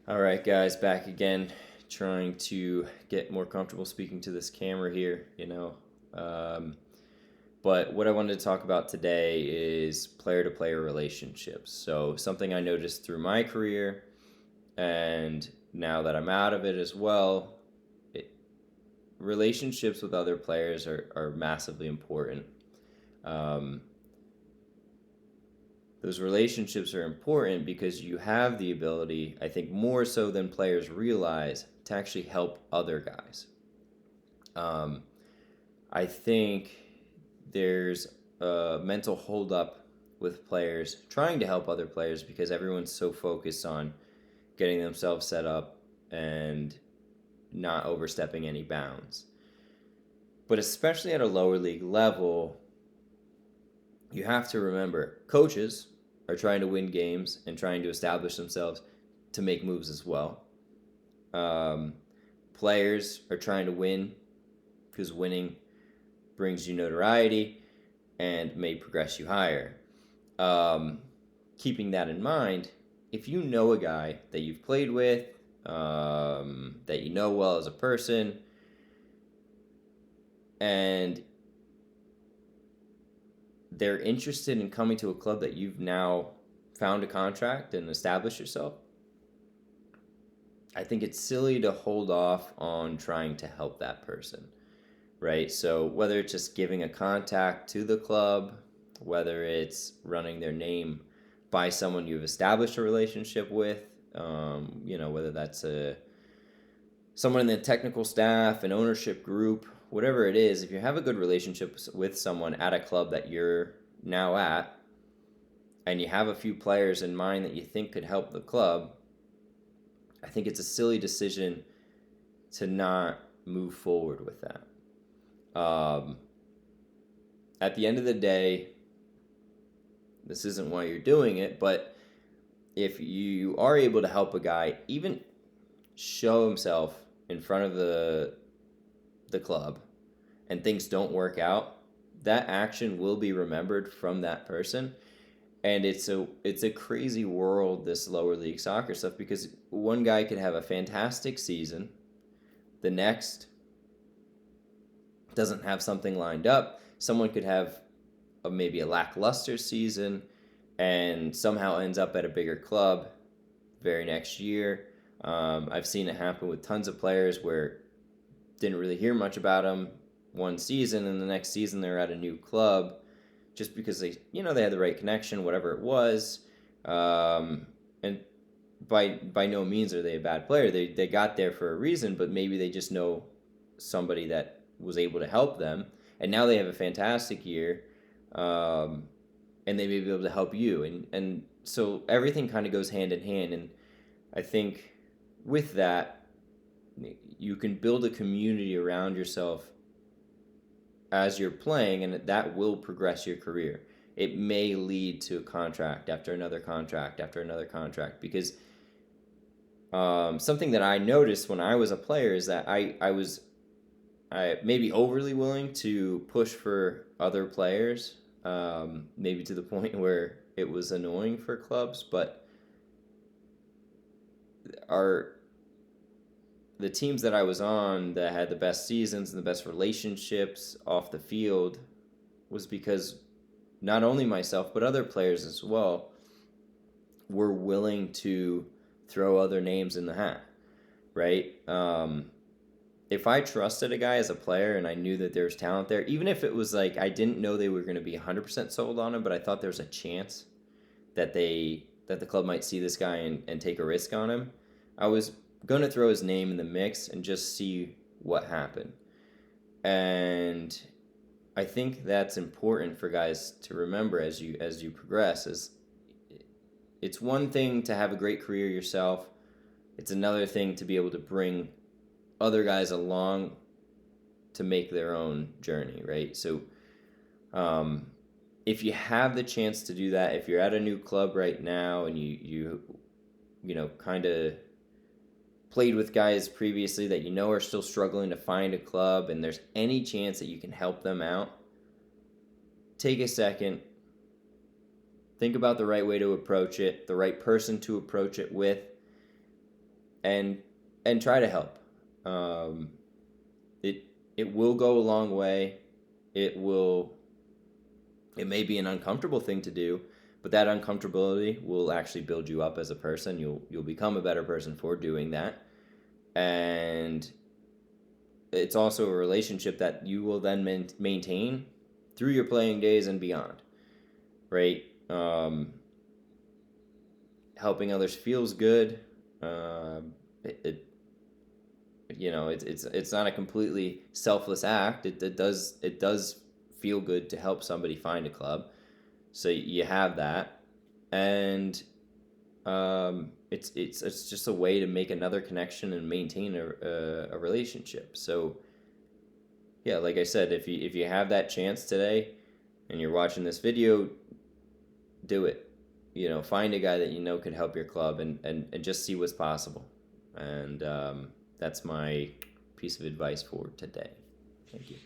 All right, guys, back again, trying to get more comfortable speaking to this camera here. Um, but what I wanted to talk about today is player to player relationships. So, something I noticed through my career, and now that I'm out of it as well, it, relationships with other players are massively important. Um, those relationships are important because you have the ability, I think more so than players realize, to actually help other guys. Um, I think there's a mental holdup with players trying to help other players because everyone's so focused on getting themselves set up and not overstepping any bounds. But especially at a lower league level, you have to remember coaches are trying to win games and trying to establish themselves to make moves as well. Um, Players are trying to win because winning brings you notoriety and may progress you higher. Um, Keeping that in mind, if you know a guy that you've played with, that you know well as a person, and they're interested in coming to a club that you've now found a contract and established yourself, I think it's silly to hold off on trying to help that person, right? So whether it's just giving a contact to the club, whether it's running their name by someone you've established a relationship with, whether that's someone in the technical staff, an ownership group, whatever it is, if you have a good relationship with someone at a club that you're now at, and you have a few players in mind that you think could help the club, I think it's a silly decision to not move forward with that. Um, at the end of the day, this isn't why you're doing it, but if you are able to help a guy, even show himself in front of the club, and things don't work out, that action will be remembered from that person. And it's a crazy world, this lower league soccer stuff, because one guy could have a fantastic season, the next doesn't have something lined up. Someone could have maybe a lackluster season and somehow ends up at a bigger club very next year. I've seen it happen with tons of players where didn't really hear much about them one season, and the next season they're at a new club just because they had the right connection, whatever it was. And by no means are they a bad player. They got there for a reason, but maybe they just know somebody that was able to help them, and now they have a fantastic year, um, and they may be able to help you, and so everything kind of goes hand in hand. And I think with that, you can build a community around yourself as you're playing, and that will progress your career. It may lead to a contract after another contract after another contract because something that I noticed when I was a player is that I was maybe overly willing to push for other players, maybe to the point where it was annoying for clubs. But our the teams that I was on that had the best seasons and the best relationships off the field was because not only myself but other players as well were willing to throw other names in the hat, right? If I trusted a guy as a player and I knew that there was talent there, even if it was like I didn't know they were going to be 100% sold on him, but I thought there was a chance that the club might see this guy and take a risk on him, I was going to throw his name in the mix and just see what happened. And I think that's important for guys to remember as you progress. Is it's one thing to have a great career yourself. It's another thing to be able to bring other guys along to make their own journey, right? So, um, if you have the chance to do that, if you're at a new club right now and you kind of played with guys previously that you know are still struggling to find a club, and there's any chance that you can help them out, take a second, think about the right way to approach it, the right person to approach it with, and try to help. Um, it will go a long way. It will. It may be an uncomfortable thing to do, but that uncomfortability will actually build you up as a person. You'll become a better person for doing that, and it's also a relationship that you will then maintain through your playing days and beyond, right? Helping others feels good. It it's not a completely selfless act. It does feel good to help somebody find a club. So you have that, and it's just a way to make another connection and maintain a relationship. So yeah, like I said, if you have that chance today, and you're watching this video, do it. Find a guy that you know could help your club, and just see what's possible. And that's my piece of advice for today. Thank you.